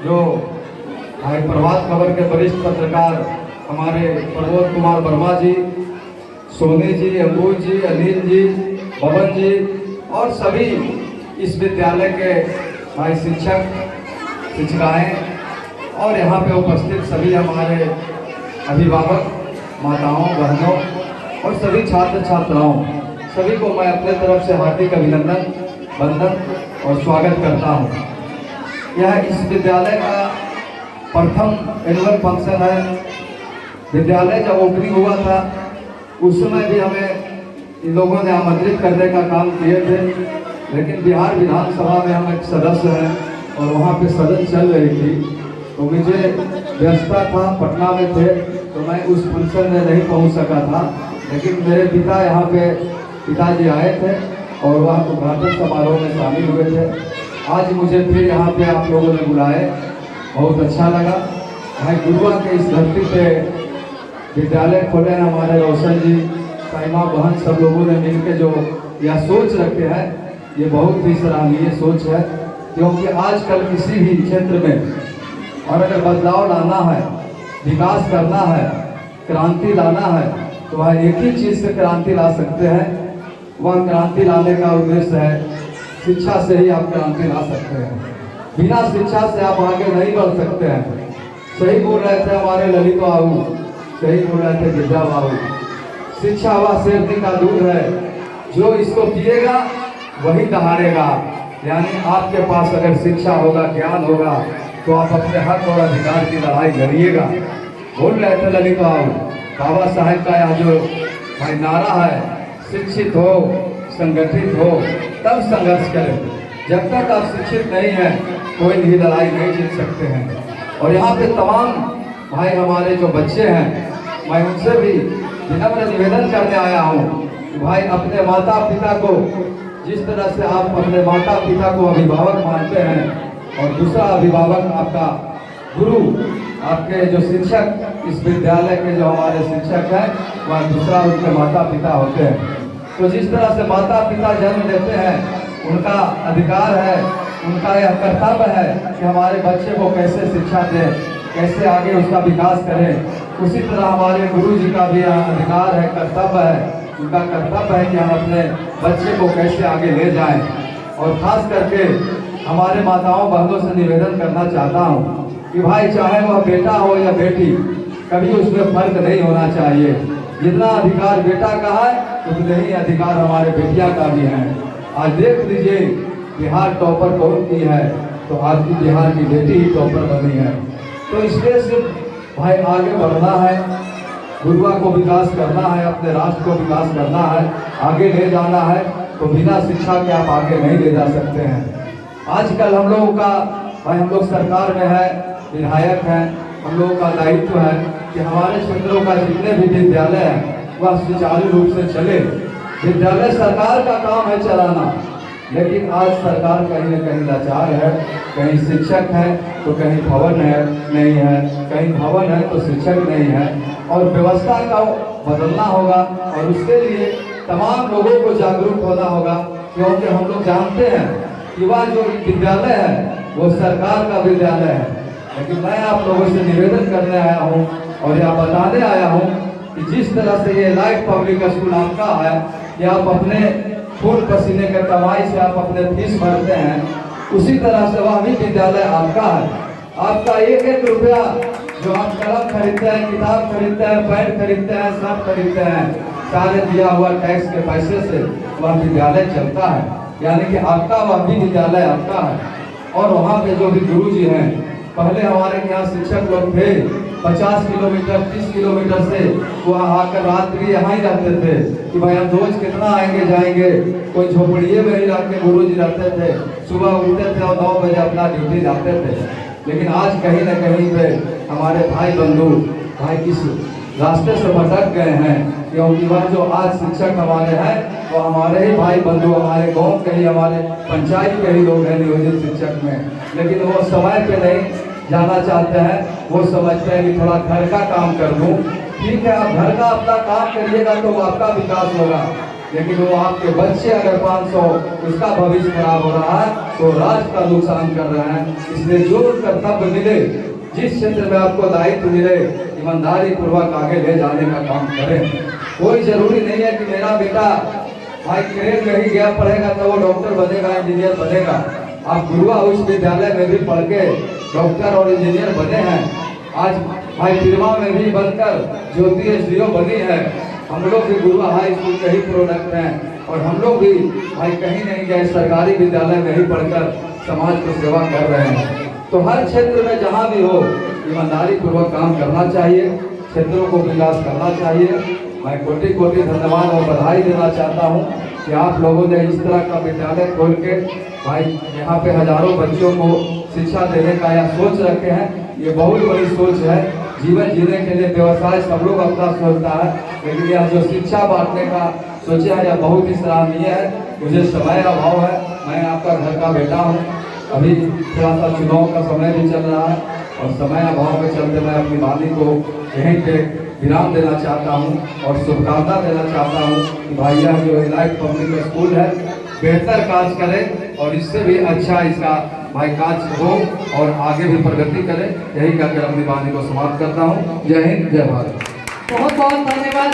जो भाई प्रभात खबर के वरिष्ठ पत्रकार हमारे प्रमोद कुमार वर्मा जी, सोनी जी, अंबुज जी, अनिल जी, पवन जी और सभी इस विद्यालय के भाई शिक्षक शिक्षिकाएँ और यहाँ पे उपस्थित सभी हमारे अभिभावक, माताओं, बहनों और सभी छात्र छात्राओं, सभी को मैं अपने तरफ से हार्दिक अभिनंदन, वंदन और स्वागत करता हूँ। यह इस विद्यालय का प्रथम एनुअल फंक्शन है। विद्यालय जब ओपनिंग हुआ था उस समय भी हमें इन लोगों ने आमंत्रित करने का काम किए थे, लेकिन बिहार विधानसभा में हम एक सदस्य हैं और वहाँ पे सदन चल रही थी, तो मुझे व्यस्तता था, पटना में थे, तो मैं उस फंक्शन में नहीं पहुँच सका था। लेकिन मेरे पिताजी आए थे और वह उद्घाटन समारोह में शामिल हुए थे। आज मुझे फिर यहाँ पे आप लोगों ने बुलाए, बहुत अच्छा लगा। भाई गुरुआ के इस धरती पे विद्यालय खोले हैं हमारे रोशन जी, साइमा बहन, सब लोगों ने मिलकर जो यह सोच रखे हैं, ये बहुत ही सराहनीय सोच है। क्योंकि आजकल किसी भी क्षेत्र में और अगर बदलाव लाना है, विकास करना है, क्रांति लाना है, तो वह एक ही चीज़ से क्रांति ला सकते हैं। वह क्रांति लाने का उद्देश्य है शिक्षा से ही आप क्रांति ला सकते हैं। बिना शिक्षा से आप आगे नहीं बढ़ सकते हैं। सही बोल रहे थे हमारे ललित बाबू, सही बोल रहे थे गिरजा बाबू, शिक्षा वह शेरनी का दूध है, जो इसको पिएगा वही दहाड़ेगा। यानी आपके पास अगर शिक्षा होगा, ज्ञान होगा, तो आप अपने हक और अधिकार की लड़ाई लड़िएगा। बोल रहे थे ललित बाबू, बाबा साहेब का यह जो भाई नारा है, शिक्षित हो, संगठित हो, तब संघर्ष करें। जब तक आप शिक्षित नहीं हैं, कोई भी लड़ाई नहीं जीत सकते हैं। और यहाँ पे तमाम भाई हमारे जो बच्चे हैं, मैं उनसे भी विनम्र निवेदन करने आया हूँ कि भाई अपने माता पिता को, जिस तरह से आप अपने माता पिता को अभिभावक मानते हैं और दूसरा अभिभावक आपका गुरु, आपके जो शिक्षक इस विद्यालय के जो हमारे शिक्षक हैं, वह दूसरा उनके माता पिता होते हैं। तो जिस तरह से माता पिता जन्म देते हैं, उनका अधिकार है, उनका यह कर्तव्य है कि हमारे बच्चे को कैसे शिक्षा दें, कैसे आगे उसका विकास करें। उसी तरह हमारे गुरु जी का भी अधिकार है, कर्तव्य है, उनका कर्तव्य है कि हम अपने बच्चे को कैसे आगे ले जाएं। और खास करके हमारे माताओं बहनों से निवेदन करना चाहता हूँ कि भाई चाहे वह बेटा हो या बेटी, कभी उसमें फर्क नहीं होना चाहिए। जितना अधिकार बेटा का है, उतने ही अधिकार हमारे बेटियां का भी है। आज देख लीजिए बिहार टॉपर कौन की है, तो आपकी बिहार की बेटी ही टॉपर बनी है। तो इसलिए सिर्फ भाई आगे बढ़ना है, गुरुआ को विकास करना है, अपने राष्ट्र को विकास करना है, आगे ले जाना है। तो बिना शिक्षा के आप आगे नहीं ले जा सकते हैं। आजकल हम लोगों का भाई, हम लोग सरकार में है, विधायक हैं, हम लोगों का दायित्व है कि हमारे क्षेत्रों का जितने भी विद्यालय हैं वह सुचारू रूप से चले। विद्यालय सरकार का काम है चलाना, लेकिन आज सरकार कहीं न कहीं लाचार है। कहीं शिक्षक है तो कहीं भवन है नहीं है, कहीं भवन है तो शिक्षक नहीं है। और व्यवस्था का बदलना होगा और उसके लिए तमाम लोगों को जागरूक होना होगा। क्योंकि हम लोग जानते हैं कि वह जो विद्यालय है वो सरकार का विद्यालय है। लेकिन मैं आप लोगों से निवेदन करने आया हूँ और यह बताने आया हूँ कि जिस तरह से ये लाइट पब्लिक स्कूल आपका है, कि आप अपने खून पसीने के कमाई से आप अपने फीस भरते हैं, उसी तरह से वह भी विद्यालय आपका है। आपका एक एक रुपया जो आप कलम खरीदते हैं, किताब खरीदते हैं, पैंट खरीदते हैं, शर्ट खरीदते हैं, सारे दिया हुआ टैक्स के पैसे से वह विद्यालय चलता है। यानी कि आपका वह भी विद्यालय आपका है। और वहाँ पे जो भी गुरु जी हैं, पहले हमारे यहाँ शिक्षक लोग थे, 50 किलोमीटर 30 किलोमीटर से वहाँ आकर रात्रि यहाँ ही रहते थे कि भाई हम रोज कितना आएंगे जाएंगे। कोई झोपड़िए में ही रह के गुरु जी रहते थे, सुबह उठते थे और 9 बजे अपना ड्यूटी जाते थे। लेकिन आज कहीं न कहीं पे हमारे भाई बंधु भाई इस रास्ते से भटक गए हैं, क्योंकि वह जो आज शिक्षक हमारे हैं वो हमारे ही भाई बंधु, हमारे गाँव के ही, हमारे पंचायत के ही लोग हैं नियोजित शिक्षक में। लेकिन वो समय पे नहीं जाना चाहते हैं, वो समझते हैं कि थोड़ा घर का काम कर दूं। ठीक है, आप घर का अपना काम करिएगा तो आपका विकास होगा, लेकिन वो आपके बच्चे अगर 500 उसका भविष्य खराब हो रहा है तो राष्ट्र का नुकसान कर रहे हैं। इसलिए जो कर्तव्य मिले, जिस क्षेत्र में आपको दायित्व मिले, ईमानदारी पूर्वक आगे ले जाने का काम करें। कोई जरूरी नहीं है कि मेरा बेटा भाई क्रेन में ही गया पढ़ेगा तो वो डॉक्टर बनेगा, इंजीनियर बनेगा। आप गुरुआ उच्च विद्यालय में भी पढ़ के डॉक्टर और इंजीनियर बने हैं। आज भाई फिरमा में भी बनकर ज्योति एसडीओ बनी है। हम लोग भी गुरुआ हाई स्कूल के ही प्रोडक्ट हैं और हम लोग भी भाई कहीं नहीं गए, सरकारी विद्यालय में ही पढ़कर समाज को सेवा कर रहे हैं। तो हर क्षेत्र में जहाँ भी हो ईमानदारी पूर्वक काम करना चाहिए, क्षेत्रों को विकास करना चाहिए। मैं कोटि कोटि धन्यवाद और बधाई देना चाहता हूँ कि आप लोगों ने इस तरह का विद्यालय खोल के भाई यहाँ पे हजारों बच्चों को शिक्षा देने का या सोच रखे हैं। ये बहुत बड़ी सोच है। जीवन जीने के लिए व्यवसाय सब लोग अपना सोचता है, लेकिन यह जो शिक्षा बांटने का सोचा है यह बहुत ही सराहनीय है। मुझे समय अभाव है, मैं आपका घर का बेटा हूँ। अभी थोड़ा सा चुनाव का समय भी चल रहा है और समय अभाव के चलते मैं अपनी वाणी को यहीं पे विराम देना चाहता हूं और शुभकामना देना चाहता हूं कि भाई यह जो इलाइट पब्लिक स्कूल है बेहतर कार्य करे और इससे भी अच्छा इसका भाई कार्य हो और आगे भी प्रगति करे। यही कहकर अपनी वाणी को समाप्त करता हूं। जय हिंद, जय भारत। बहुत बहुत धन्यवाद।